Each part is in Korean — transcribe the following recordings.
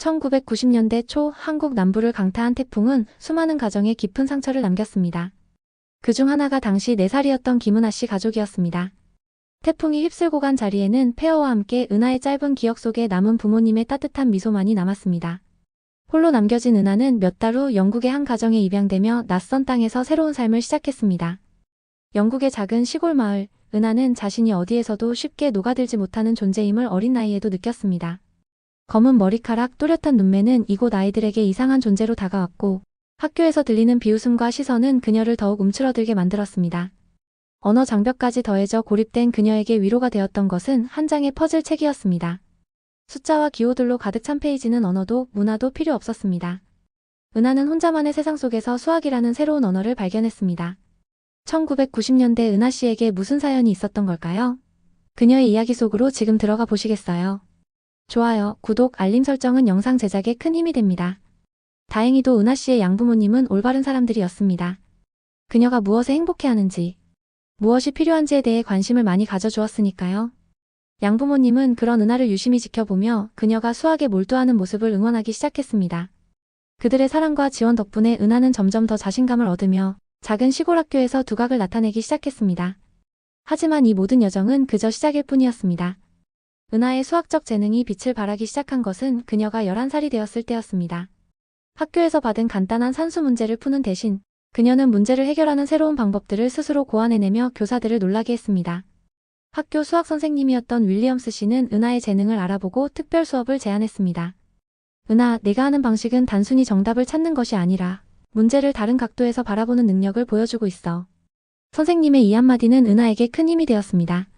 1990년대 초 한국 남부를 강타한 태풍은 수많은 가정에 깊은 상처를 남겼습니다. 그중 하나가 당시 4살이었던 김은하 씨 가족이었습니다. 태풍이 휩쓸고 간 자리에는 폐허와 함께 은하의 짧은 기억 속에 남은 부모님의 따뜻한 미소만이 남았습니다. 홀로 남겨진 은하는 몇 달 후 영국의 한 가정에 입양되며 낯선 땅에서 새로운 삶을 시작했습니다. 영국의 작은 시골 마을, 은하는 자신이 어디에서도 쉽게 녹아들지 못하는 존재임을 어린 나이에도 느꼈습니다. 검은 머리카락, 또렷한 눈매는 이곳 아이들에게 이상한 존재로 다가왔고, 학교에서 들리는 비웃음과 시선은 그녀를 더욱 움츠러들게 만들었습니다. 언어 장벽까지 더해져 고립된 그녀에게 위로가 되었던 것은 한 장의 퍼즐 책이었습니다. 숫자와 기호들로 가득 찬 페이지는 언어도 문화도 필요 없었습니다. 은하는 혼자만의 세상 속에서 수학이라는 새로운 언어를 발견했습니다. 1990년대 은하 씨에게 무슨 사연이 있었던 걸까요? 그녀의 이야기 속으로 지금 들어가 보시겠어요? 좋아요, 구독, 알림 설정은 영상 제작에 큰 힘이 됩니다. 다행히도 은하 씨의 양부모님은 올바른 사람들이었습니다. 그녀가 무엇에 행복해하는지, 무엇이 필요한지에 대해 관심을 많이 가져주었으니까요. 양부모님은 그런 은하를 유심히 지켜보며 그녀가 수학에 몰두하는 모습을 응원하기 시작했습니다. 그들의 사랑과 지원 덕분에 은하는 점점 더 자신감을 얻으며 작은 시골 학교에서 두각을 나타내기 시작했습니다. 하지만 이 모든 여정은 그저 시작일 뿐이었습니다. 은하의 수학적 재능이 빛을 발하기 시작한 것은 그녀가 11살이 되었을 때였습니다. 학교에서 받은 간단한 산수 문제를 푸는 대신 그녀는 문제를 해결하는 새로운 방법들을 스스로 고안해내며 교사들을 놀라게 했습니다. 학교 수학 선생님이었던 윌리엄스 씨는 은하의 재능을 알아보고 특별 수업을 제안했습니다. 은하, 내가 하는 방식은 단순히 정답을 찾는 것이 아니라 문제를 다른 각도에서 바라보는 능력을 보여주고 있어. 선생님의 이 한마디는 은하에게 큰 힘이 되었습니다.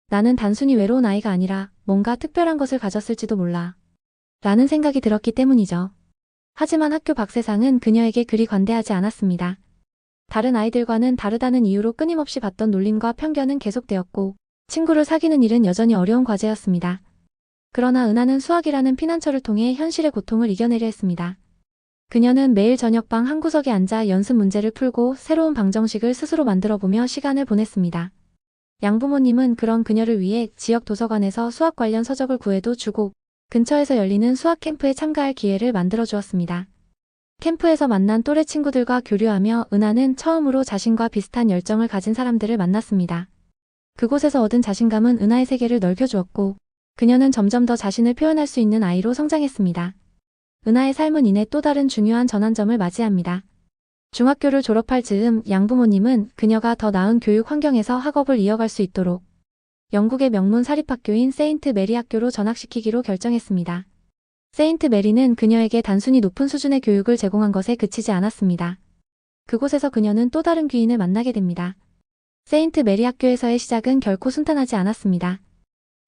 나는 단순히 외로운 아이가 아니라 뭔가 특별한 것을 가졌을지도 몰라. 라는 생각이 들었기 때문이죠. 하지만 학교 박세상은 그녀에게 그리 관대하지 않았습니다. 다른 아이들과는 다르다는 이유로 끊임없이 받던 놀림과 편견은 계속되었고, 친구를 사귀는 일은 여전히 어려운 과제였습니다. 그러나 은하는 수학이라는 피난처를 통해 현실의 고통을 이겨내려 했습니다. 그녀는 매일 저녁방 한 구석에 앉아 연습 문제를 풀고 새로운 방정식을 스스로 만들어보며 시간을 보냈습니다. 양부모님은 그런 그녀를 위해 지역 도서관에서 수학 관련 서적을 구해도 주고 근처에서 열리는 수학 캠프에 참가할 기회를 만들어 주었습니다. 캠프에서 만난 또래 친구들과 교류하며 은하는 처음으로 자신과 비슷한 열정을 가진 사람들을 만났습니다. 그곳에서 얻은 자신감은 은하의 세계를 넓혀주었고 그녀는 점점 더 자신을 표현할 수 있는 아이로 성장했습니다. 은하의 삶은 이내 또 다른 중요한 전환점을 맞이합니다. 중학교를 졸업할 즈음 양부모님은 그녀가 더 나은 교육 환경에서 학업을 이어갈 수 있도록 영국의 명문 사립학교인 세인트 메리 학교로 전학시키기로 결정했습니다. 세인트 메리는 그녀에게 단순히 높은 수준의 교육을 제공한 것에 그치지 않았습니다. 그곳에서 그녀는 또 다른 귀인을 만나게 됩니다. 세인트 메리 학교에서의 시작은 결코 순탄하지 않았습니다.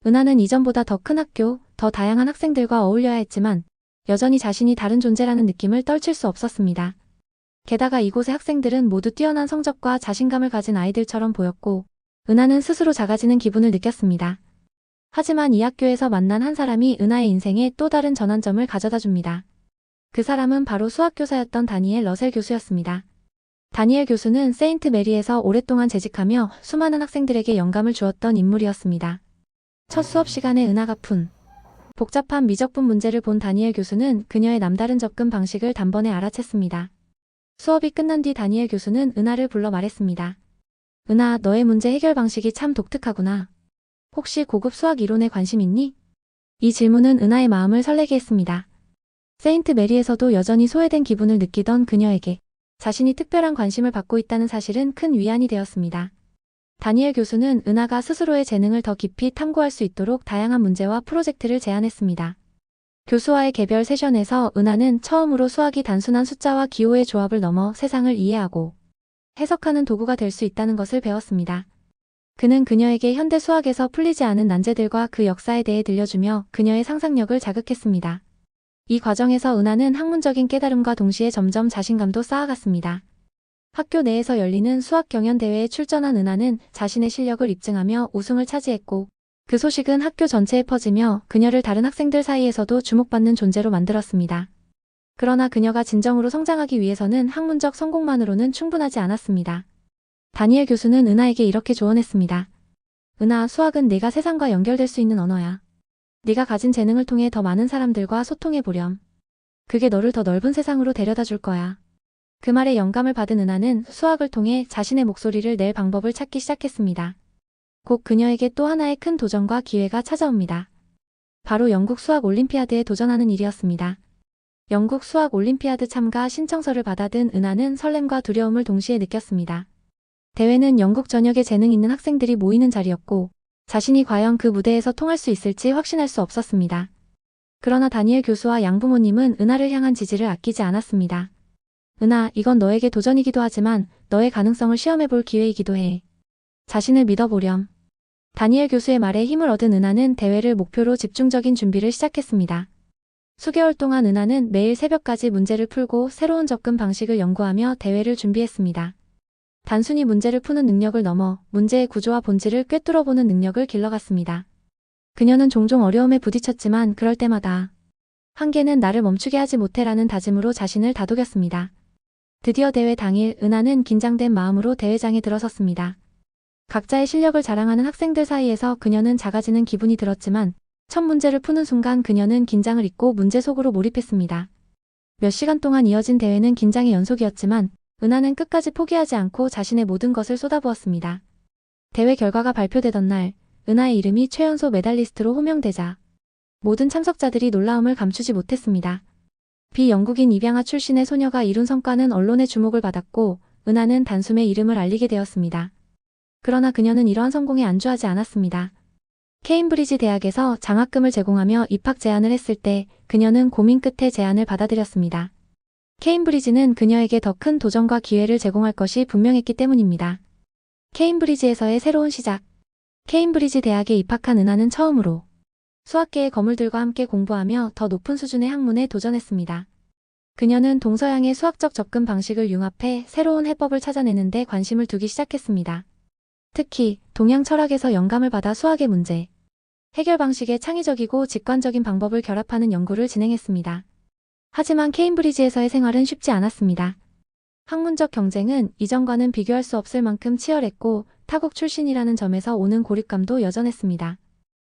은하는 이전보다 더 큰 학교, 더 다양한 학생들과 어울려야 했지만 여전히 자신이 다른 존재라는 느낌을 떨칠 수 없었습니다. 게다가 이곳의 학생들은 모두 뛰어난 성적과 자신감을 가진 아이들처럼 보였고 은하는 스스로 작아지는 기분을 느꼈습니다. 하지만 이 학교에서 만난 한 사람이 은하의 인생에 또 다른 전환점을 가져다 줍니다. 그 사람은 바로 수학교사였던 다니엘 러셀 교수였습니다. 다니엘 교수는 세인트 메리에서 오랫동안 재직하며 수많은 학생들에게 영감을 주었던 인물이었습니다. 첫 수업 시간에 은하가 푼 복잡한 미적분 문제를 본 다니엘 교수는 그녀의 남다른 접근 방식을 단번에 알아챘습니다. 수업이 끝난 뒤 다니엘 교수는 은하를 불러 말했습니다. 은하, 너의 문제 해결 방식이 참 독특하구나. 혹시 고급 수학 이론에 관심 있니? 이 질문은 은하의 마음을 설레게 했습니다. 세인트 메리에서도 여전히 소외된 기분을 느끼던 그녀에게 자신이 특별한 관심을 받고 있다는 사실은 큰 위안이 되었습니다. 다니엘 교수는 은하가 스스로의 재능을 더 깊이 탐구할 수 있도록 다양한 문제와 프로젝트를 제안했습니다. 교수와의 개별 세션에서 은하는 처음으로 수학이 단순한 숫자와 기호의 조합을 넘어 세상을 이해하고 해석하는 도구가 될 수 있다는 것을 배웠습니다. 그는 그녀에게 현대 수학에서 풀리지 않은 난제들과 그 역사에 대해 들려주며 그녀의 상상력을 자극했습니다. 이 과정에서 은하는 학문적인 깨달음과 동시에 점점 자신감도 쌓아갔습니다. 학교 내에서 열리는 수학 경연 대회에 출전한 은하는 자신의 실력을 입증하며 우승을 차지했고 그 소식은 학교 전체에 퍼지며 그녀를 다른 학생들 사이에서도 주목받는 존재로 만들었습니다. 그러나 그녀가 진정으로 성장하기 위해서는 학문적 성공만으로는 충분하지 않았습니다. 다니엘 교수는 은하에게 이렇게 조언했습니다. 은하, 수학은 내가 세상과 연결될 수 있는 언어야. 네가 가진 재능을 통해 더 많은 사람들과 소통해 보렴. 그게 너를 더 넓은 세상으로 데려다 줄 거야. 그 말에 영감을 받은 은하는 수학을 통해 자신의 목소리를 낼 방법을 찾기 시작했습니다. 곧 그녀에게 또 하나의 큰 도전과 기회가 찾아옵니다. 바로 영국 수학 올림피아드에 도전하는 일이었습니다. 영국 수학 올림피아드 참가 신청서를 받아든 은하는 설렘과 두려움을 동시에 느꼈습니다. 대회는 영국 전역의 재능 있는 학생들이 모이는 자리였고 자신이 과연 그 무대에서 통할 수 있을지 확신할 수 없었습니다. 그러나 다니엘 교수와 양부모님은 은하를 향한 지지를 아끼지 않았습니다. 은하, 이건 너에게 도전이기도 하지만 너의 가능성을 시험해볼 기회이기도 해. 자신을 믿어보렴. 다니엘 교수의 말에 힘을 얻은 은하는 대회를 목표로 집중적인 준비를 시작했습니다. 수개월 동안 은하는 매일 새벽까지 문제를 풀고 새로운 접근 방식을 연구하며 대회를 준비했습니다. 단순히 문제를 푸는 능력을 넘어 문제의 구조와 본질을 꿰뚫어보는 능력을 길러갔습니다. 그녀는 종종 어려움에 부딪혔지만 그럴 때마다 한계는 나를 멈추게 하지 못해라는 다짐으로 자신을 다독였습니다. 드디어 대회 당일 은하는 긴장된 마음으로 대회장에 들어섰습니다. 각자의 실력을 자랑하는 학생들 사이에서 그녀는 작아지는 기분이 들었지만 첫 문제를 푸는 순간 그녀는 긴장을 잊고 문제 속으로 몰입했습니다. 몇 시간 동안 이어진 대회는 긴장의 연속이었지만 은하는 끝까지 포기하지 않고 자신의 모든 것을 쏟아부었습니다. 대회 결과가 발표되던 날, 은하의 이름이 최연소 메달리스트로 호명되자 모든 참석자들이 놀라움을 감추지 못했습니다. 비영국인 입양아 출신의 소녀가 이룬 성과는 언론의 주목을 받았고 은하는 단숨에 이름을 알리게 되었습니다. 그러나 그녀는 이러한 성공에 안주하지 않았습니다. 케임브리지 대학에서 장학금을 제공하며 입학 제안을 했을 때 그녀는 고민 끝에 제안을 받아들였습니다. 케임브리지는 그녀에게 더 큰 도전과 기회를 제공할 것이 분명했기 때문입니다. 케임브리지에서의 새로운 시작. 케임브리지 대학에 입학한 은하는 처음으로 수학계의 거물들과 함께 공부하며 더 높은 수준의 학문에 도전했습니다. 그녀는 동서양의 수학적 접근 방식을 융합해 새로운 해법을 찾아내는 데 관심을 두기 시작했습니다. 특히 동양 철학에서 영감을 받아 수학의 문제, 해결 방식의 창의적이고 직관적인 방법을 결합하는 연구를 진행했습니다. 하지만 케임브리지에서의 생활은 쉽지 않았습니다. 학문적 경쟁은 이전과는 비교할 수 없을 만큼 치열했고 타국 출신이라는 점에서 오는 고립감도 여전했습니다.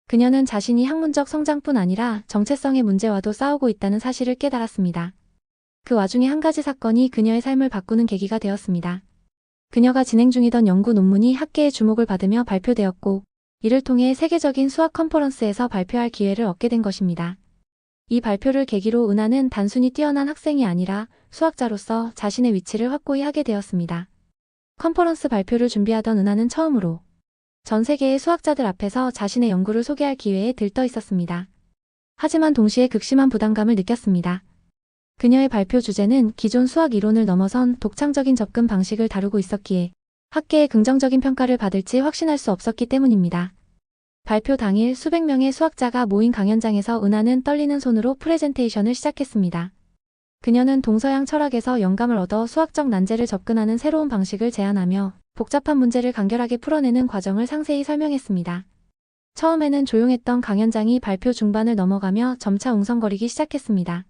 그녀는 자신이 학문적 성장뿐 아니라 정체성의 문제와도 싸우고 있다는 사실을 깨달았습니다. 그 와중에 한 가지 사건이 그녀의 삶을 바꾸는 계기가 되었습니다. 그녀가 진행 중이던 연구 논문이 학계의 주목을 받으며 발표되었고 이를 통해 세계적인 수학 컨퍼런스에서 발표할 기회를 얻게 된 것입니다. 이 발표를 계기로 은하는 단순히 뛰어난 학생이 아니라 수학자로서 자신의 위치를 확고히 하게 되었습니다. 컨퍼런스 발표를 준비하던 은하는 처음으로 전 세계의 수학자들 앞에서 자신의 연구를 소개할 기회에 들떠 있었습니다. 하지만 동시에 극심한 부담감을 느꼈습니다. 그녀의 발표 주제는 기존 수학 이론을 넘어선 독창적인 접근 방식을 다루고 있었기에 학계의 긍정적인 평가를 받을지 확신할 수 없었기 때문입니다. 발표 당일 수백 명의 수학자가 모인 강연장에서 은하는 떨리는 손으로 프레젠테이션을 시작했습니다. 그녀는 동서양 철학에서 영감을 얻어 수학적 난제를 접근하는 새로운 방식을 제안하며 복잡한 문제를 간결하게 풀어내는 과정을 상세히 설명했습니다. 처음에는 조용했던 강연장이 발표 중반을 넘어가며 점차 웅성거리기 시작했습니다.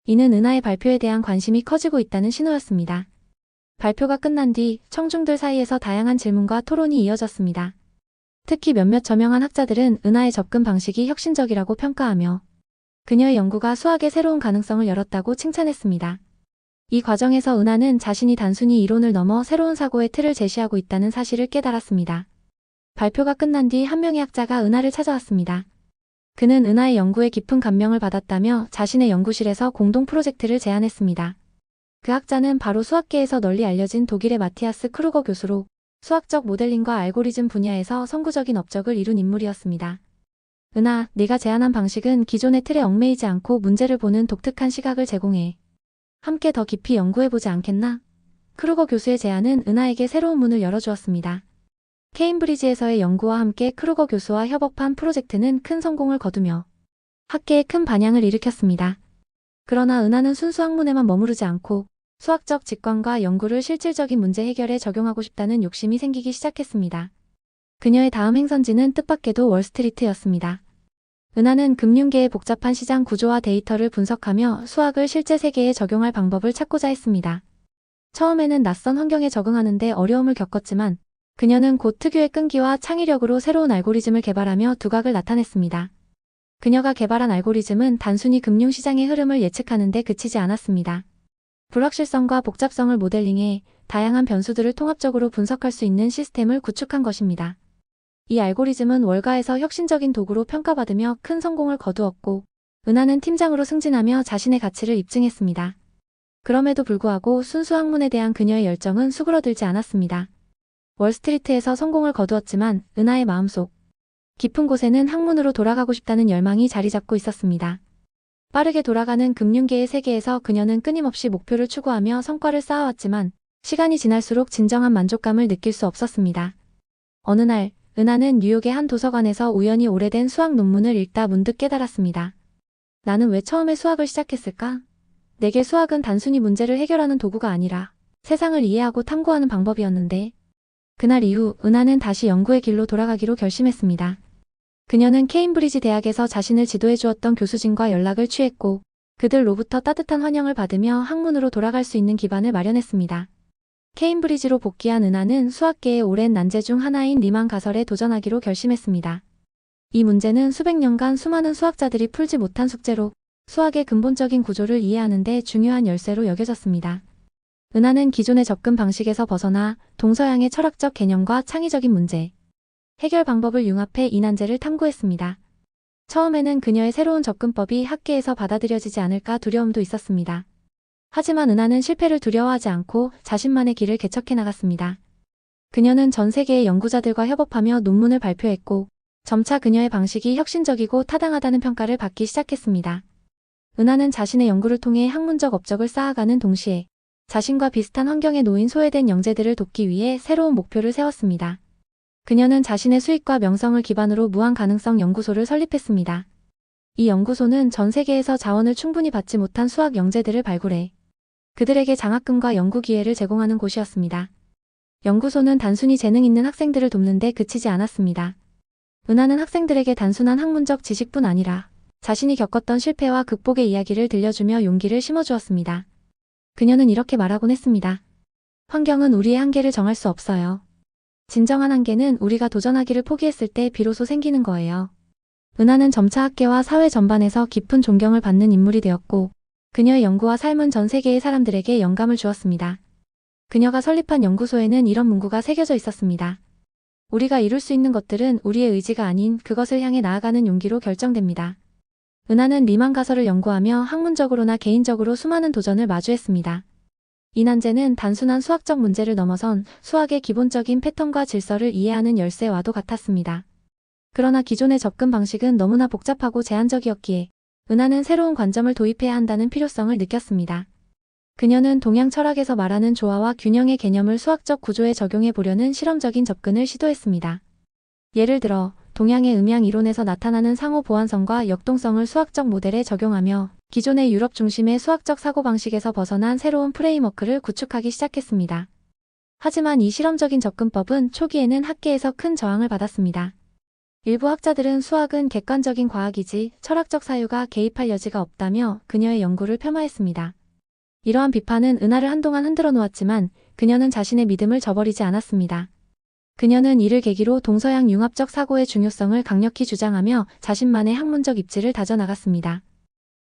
이는 은하의 발표에 대한 관심이 커지고 있다는 신호였습니다. 발표가 끝난 뒤 청중들 사이에서 다양한 질문과 토론이 이어졌습니다. 특히 몇몇 저명한 학자들은 은하의 접근 방식이 혁신적이라고 평가하며 그녀의 연구가 수학의 새로운 가능성을 열었다고 칭찬했습니다. 이 과정에서 은하는 자신이 단순히 이론을 넘어 새로운 사고의 틀을 제시하고 있다는 사실을 깨달았습니다. 발표가 끝난 뒤 한 명의 학자가 은하를 찾아왔습니다. 그는 은하의 연구에 깊은 감명을 받았다며 자신의 연구실에서 공동 프로젝트를 제안했습니다. 그 학자는 바로 수학계에서 널리 알려진 독일의 마티아스 크루거 교수로 수학적 모델링과 알고리즘 분야에서 선구적인 업적을 이룬 인물이었습니다. 은하, 네가 제안한 방식은 기존의 틀에 얽매이지 않고 문제를 보는 독특한 시각을 제공해. 함께 더 깊이 연구해보지 않겠나? 크루거 교수의 제안은 은하에게 새로운 문을 열어주었습니다. 케임브리지에서의 연구와 함께 크루거 교수와 협업한 프로젝트는 큰 성공을 거두며 학계에 큰 반향을 일으켰습니다. 그러나 은하는 순수 학문에만 머무르지 않고 수학적 직관과 연구를 실질적인 문제 해결에 적용하고 싶다는 욕심이 생기기 시작했습니다. 그녀의 다음 행선지는 뜻밖에도 월스트리트였습니다. 은하는 금융계의 복잡한 시장 구조와 데이터를 분석하며 수학을 실제 세계에 적용할 방법을 찾고자 했습니다. 처음에는 낯선 환경에 적응하는 데 어려움을 겪었지만 그녀는 곧 특유의 끈기와 창의력으로 새로운 알고리즘을 개발하며 두각을 나타냈습니다. 그녀가 개발한 알고리즘은 단순히 금융시장의 흐름을 예측하는 데 그치지 않았습니다. 불확실성과 복잡성을 모델링해 다양한 변수들을 통합적으로 분석할 수 있는 시스템을 구축한 것입니다. 이 알고리즘은 월가에서 혁신적인 도구로 평가받으며 큰 성공을 거두었고, 은하는 팀장으로 승진하며 자신의 가치를 입증했습니다. 그럼에도 불구하고 순수 학문에 대한 그녀의 열정은 수그러들지 않았습니다. 월스트리트에서 성공을 거두었지만 은하의 마음속 깊은 곳에는 학문으로 돌아가고 싶다는 열망이 자리 잡고 있었습니다. 빠르게 돌아가는 금융계의 세계에서 그녀는 끊임없이 목표를 추구하며 성과를 쌓아왔지만 시간이 지날수록 진정한 만족감을 느낄 수 없었습니다. 어느 날 은하는 뉴욕의 한 도서관에서 우연히 오래된 수학 논문을 읽다 문득 깨달았습니다. 나는 왜 처음에 수학을 시작했을까? 내게 수학은 단순히 문제를 해결하는 도구가 아니라 세상을 이해하고 탐구하는 방법이었는데, 그날 이후 은하는 다시 연구의 길로 돌아가기로 결심했습니다. 그녀는 케임브리지 대학에서 자신을 지도해 주었던 교수진과 연락을 취했고, 그들로부터 따뜻한 환영을 받으며 학문으로 돌아갈 수 있는 기반을 마련했습니다. 케임브리지로 복귀한 은하는 수학계의 오랜 난제 중 하나인 리만 가설에 도전하기로 결심했습니다. 이 문제는 수백 년간 수많은 수학자들이 풀지 못한 숙제로 수학의 근본적인 구조를 이해하는 데 중요한 열쇠로 여겨졌습니다. 은하는 기존의 접근 방식에서 벗어나 동서양의 철학적 개념과 창의적인 문제, 해결 방법을 융합해 이 난제를 탐구했습니다. 처음에는 그녀의 새로운 접근법이 학계에서 받아들여지지 않을까 두려움도 있었습니다. 하지만 은하는 실패를 두려워하지 않고 자신만의 길을 개척해 나갔습니다. 그녀는 전 세계의 연구자들과 협업하며 논문을 발표했고, 점차 그녀의 방식이 혁신적이고 타당하다는 평가를 받기 시작했습니다. 은하는 자신의 연구를 통해 학문적 업적을 쌓아가는 동시에 자신과 비슷한 환경에 놓인 소외된 영재들을 돕기 위해 새로운 목표를 세웠습니다. 그녀는 자신의 수익과 명성을 기반으로 무한가능성 연구소를 설립했습니다. 이 연구소는 전 세계에서 자원을 충분히 받지 못한 수학 영재들을 발굴해 그들에게 장학금과 연구 기회를 제공하는 곳이었습니다. 연구소는 단순히 재능 있는 학생들을 돕는 데 그치지 않았습니다. 은하는 학생들에게 단순한 학문적 지식뿐 아니라 자신이 겪었던 실패와 극복의 이야기를 들려주며 용기를 심어주었습니다. 그녀는 이렇게 말하곤 했습니다. 환경은 우리의 한계를 정할 수 없어요. 진정한 한계는 우리가 도전하기를 포기했을 때 비로소 생기는 거예요. 은하는 점차 학계와 사회 전반에서 깊은 존경을 받는 인물이 되었고, 그녀의 연구와 삶은 전 세계의 사람들에게 영감을 주었습니다. 그녀가 설립한 연구소에는 이런 문구가 새겨져 있었습니다. 우리가 이룰 수 있는 것들은 우리의 의지가 아닌 그것을 향해 나아가는 용기로 결정됩니다. 은하는 리만 가설을 연구하며 학문적으로나 개인적으로 수많은 도전을 마주했습니다. 이 난제는 단순한 수학적 문제를 넘어선 수학의 기본적인 패턴과 질서를 이해하는 열쇠와도 같았습니다. 그러나 기존의 접근 방식은 너무나 복잡하고 제한적이었기에 은하는 새로운 관점을 도입해야 한다는 필요성을 느꼈습니다. 그녀는 동양 철학에서 말하는 조화와 균형의 개념을 수학적 구조에 적용해 보려는 실험적인 접근을 시도했습니다. 예를 들어 동양의 음양 이론에서 나타나는 상호 보완성과 역동성을 수학적 모델에 적용하며 기존의 유럽 중심의 수학적 사고방식에서 벗어난 새로운 프레임워크를 구축하기 시작했습니다. 하지만 이 실험적인 접근법은 초기에는 학계에서 큰 저항을 받았습니다. 일부 학자들은 수학은 객관적인 과학이지 철학적 사유가 개입할 여지가 없다며 그녀의 연구를 폄하했습니다. 이러한 비판은 은하를 한동안 흔들어 놓았지만 그녀는 자신의 믿음을 저버리지 않았습니다. 그녀는 이를 계기로 동서양 융합적 사고의 중요성을 강력히 주장하며 자신만의 학문적 입지를 다져나갔습니다.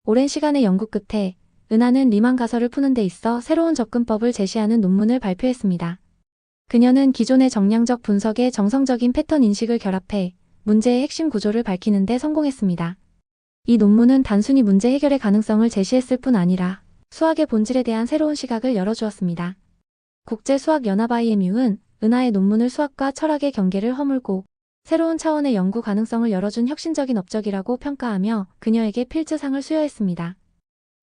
오랜 시간의 연구 끝에 은하는 리만 가설을 푸는 데 있어 새로운 접근법을 제시하는 논문을 발표했습니다. 그녀는 기존의 정량적 분석의 정성적인 패턴 인식을 결합해 문제의 핵심 구조를 밝히는 데 성공했습니다. 이 논문은 단순히 문제 해결의 가능성을 제시했을 뿐 아니라 수학의 본질에 대한 새로운 시각을 열어주었습니다. 국제수학연합 IMU는 은하의 논문을 수학과 철학의 경계를 허물고 새로운 차원의 연구 가능성을 열어준 혁신적인 업적이라고 평가하며 그녀에게 필즈상을 수여했습니다.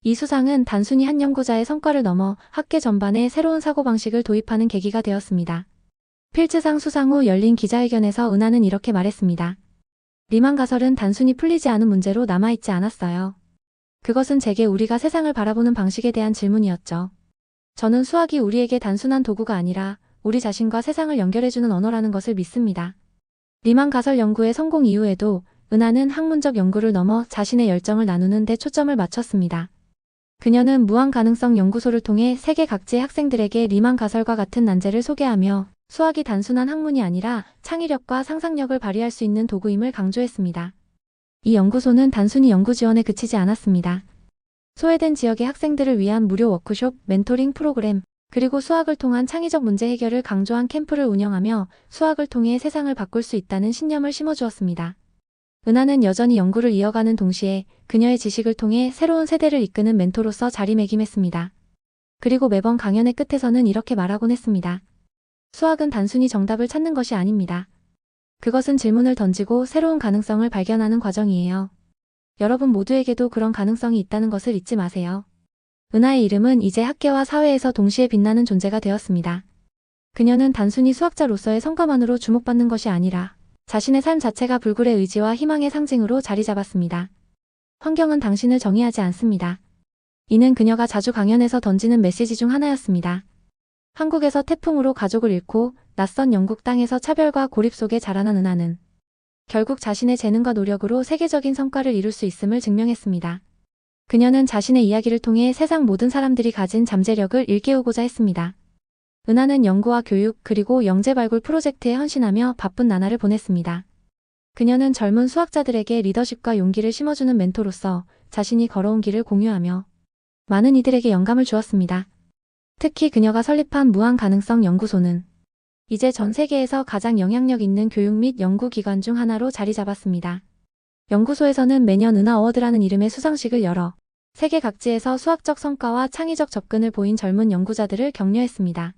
이 수상은 단순히 한 연구자의 성과를 넘어 학계 전반에 새로운 사고방식을 도입하는 계기가 되었습니다. 필즈상 수상 후 열린 기자회견에서 은하는 이렇게 말했습니다. 리만 가설은 단순히 풀리지 않은 문제로 남아있지 않았어요. 그것은 제게 우리가 세상을 바라보는 방식에 대한 질문이었죠. 저는 수학이 우리에게 단순한 도구가 아니라 우리 자신과 세상을 연결해주는 언어라는 것을 믿습니다. 리만 가설 연구의 성공 이후에도 은하는 학문적 연구를 넘어 자신의 열정을 나누는 데 초점을 맞췄습니다. 그녀는 무한가능성 연구소를 통해 세계 각지의 학생들에게 리만 가설과 같은 난제를 소개하며 수학이 단순한 학문이 아니라 창의력과 상상력을 발휘할 수 있는 도구임을 강조했습니다. 이 연구소는 단순히 연구 지원에 그치지 않았습니다. 소외된 지역의 학생들을 위한 무료 워크숍, 멘토링 프로그램, 그리고 수학을 통한 창의적 문제 해결을 강조한 캠프를 운영하며 수학을 통해 세상을 바꿀 수 있다는 신념을 심어주었습니다. 은하는 여전히 연구를 이어가는 동시에 그녀의 지식을 통해 새로운 세대를 이끄는 멘토로서 자리매김했습니다. 그리고 매번 강연의 끝에서는 이렇게 말하곤 했습니다. 수학은 단순히 정답을 찾는 것이 아닙니다. 그것은 질문을 던지고 새로운 가능성을 발견하는 과정이에요. 여러분 모두에게도 그런 가능성이 있다는 것을 잊지 마세요. 은하의 이름은 이제 학계와 사회에서 동시에 빛나는 존재가 되었습니다. 그녀는 단순히 수학자로서의 성과만으로 주목받는 것이 아니라 자신의 삶 자체가 불굴의 의지와 희망의 상징으로 자리 잡았습니다. 환경은 당신을 정의하지 않습니다. 이는 그녀가 자주 강연에서 던지는 메시지 중 하나였습니다. 한국에서 태풍으로 가족을 잃고 낯선 영국 땅에서 차별과 고립 속에 자라난 은하는 결국 자신의 재능과 노력으로 세계적인 성과를 이룰 수 있음을 증명했습니다. 그녀는 자신의 이야기를 통해 세상 모든 사람들이 가진 잠재력을 일깨우고자 했습니다. 은하는 연구와 교육 그리고 영재 발굴 프로젝트에 헌신하며 바쁜 나날을 보냈습니다. 그녀는 젊은 수학자들에게 리더십과 용기를 심어주는 멘토로서 자신이 걸어온 길을 공유하며 많은 이들에게 영감을 주었습니다. 특히 그녀가 설립한 무한가능성 연구소는 이제 전 세계에서 가장 영향력 있는 교육 및 연구기관 중 하나로 자리 잡았습니다. 연구소에서는 매년 은하 어워드라는 이름의 수상식을 열어 세계 각지에서 수학적 성과와 창의적 접근을 보인 젊은 연구자들을 격려했습니다.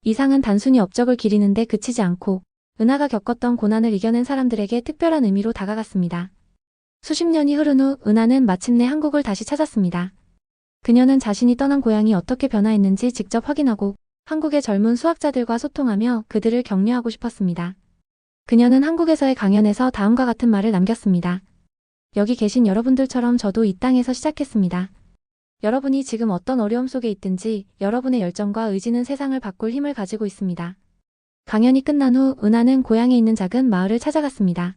이 상은 단순히 업적을 기리는 데 그치지 않고 은하가 겪었던 고난을 이겨낸 사람들에게 특별한 의미로 다가갔습니다. 수십 년이 흐른 후 은하는 마침내 한국을 다시 찾았습니다. 그녀는 자신이 떠난 고향이 어떻게 변화했는지 직접 확인하고 한국의 젊은 수학자들과 소통하며 그들을 격려하고 싶었습니다. 그녀는 한국에서의 강연에서 다음과 같은 말을 남겼습니다. 여기 계신 여러분들처럼 저도 이 땅에서 시작했습니다. 여러분이 지금 어떤 어려움 속에 있든지 여러분의 열정과 의지는 세상을 바꿀 힘을 가지고 있습니다. 강연이 끝난 후 은하는 고향에 있는 작은 마을을 찾아갔습니다.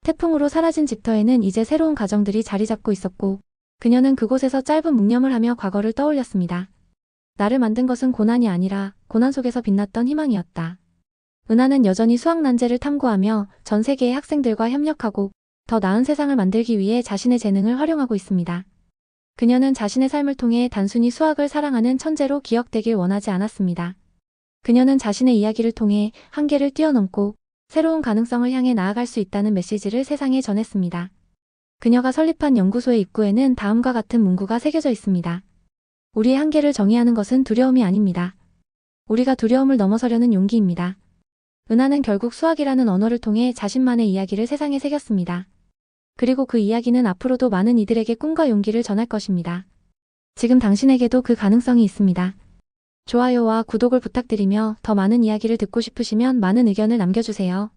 태풍으로 사라진 집터에는 이제 새로운 가정들이 자리 잡고 있었고 그녀는 그곳에서 짧은 묵념을 하며 과거를 떠올렸습니다. 나를 만든 것은 고난이 아니라 고난 속에서 빛났던 희망이었다. 은하는 여전히 수학 난제를 탐구하며 전 세계의 학생들과 협력하고 더 나은 세상을 만들기 위해 자신의 재능을 활용하고 있습니다. 그녀는 자신의 삶을 통해 단순히 수학을 사랑하는 천재로 기억되길 원하지 않았습니다. 그녀는 자신의 이야기를 통해 한계를 뛰어넘고 새로운 가능성을 향해 나아갈 수 있다는 메시지를 세상에 전했습니다. 그녀가 설립한 연구소의 입구에는 다음과 같은 문구가 새겨져 있습니다. 우리의 한계를 정의하는 것은 두려움이 아닙니다. 우리가 두려움을 넘어서려는 용기입니다. 은하는 결국 수학이라는 언어를 통해 자신만의 이야기를 세상에 새겼습니다. 그리고 그 이야기는 앞으로도 많은 이들에게 꿈과 용기를 전할 것입니다. 지금 당신에게도 그 가능성이 있습니다. 좋아요와 구독을 부탁드리며 더 많은 이야기를 듣고 싶으시면 많은 의견을 남겨주세요.